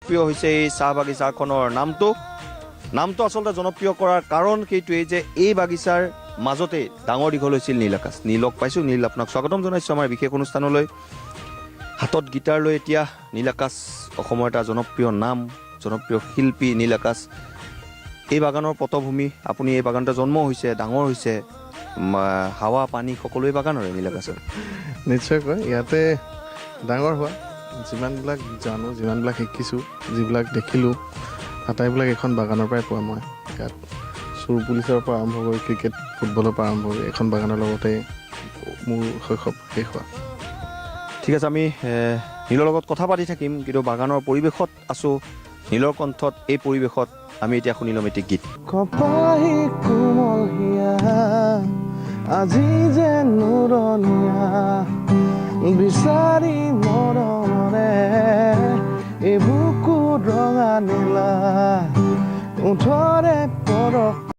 জনপ্ৰিয় হৈছে এই চাহ বাগিচাখনৰ নামটো আচলতে জনপ্ৰিয় কৰাৰ কাৰণ সেইটোৱেই যে এই বাগিচাৰ মাজতে ডাঙৰ দীঘল হৈছিল নীল আকাশ। নীলক পাইছোঁ। নীল, আপোনাক স্বাগতম জনাইছোঁ আমাৰ বিশেষ অনুষ্ঠানলৈ। হাতত গীটাৰ লৈ এতিয়া নীল আকাশ, অসমৰ এটা জনপ্ৰিয় নাম, জনপ্ৰিয় শিল্পী নীল আকাশ। এই বাগানৰ পটভূমি, আপুনি এই বাগানতে জন্ম হৈছে, ডাঙৰ হৈছে, হাৱা পানী সকলোৱে বাগানৰে নীল আকাশৰ। নিশ্চয়কৈ ইয়াতে ডাঙৰ হোৱা, যিমানবিলাক জানো, যিমানবিলাক শিকিছোঁ, যিবিলাক দেখিলোঁ, আটাইবিলাক এখন বাগানৰ পৰাই পোৱা মই। ইয়াত চোৰ পুলিচৰ পৰা আৰম্ভ কৰি ক্ৰিকেট ফুটবলৰ পৰা আৰম্ভ কৰি এখন বাগানৰ লগতে মোৰ শৈশৱ শেষ হোৱা। ঠিক আছে, আমি নীলৰ লগত কথা পাতি থাকিম, কিন্তু বাগানৰ পৰিৱেশত আছোঁ। নীলৰ কণ্ঠত এই পৰিৱেশত আমি এতিয়া শুনি ল'ম এটি গীত। কপাহী কোমল হিয়া আজি যে নুৰণীয়া বিচাৰি মৰমৰে এই বুকুত ৰঙা নীলা ওঠৰে পৰশ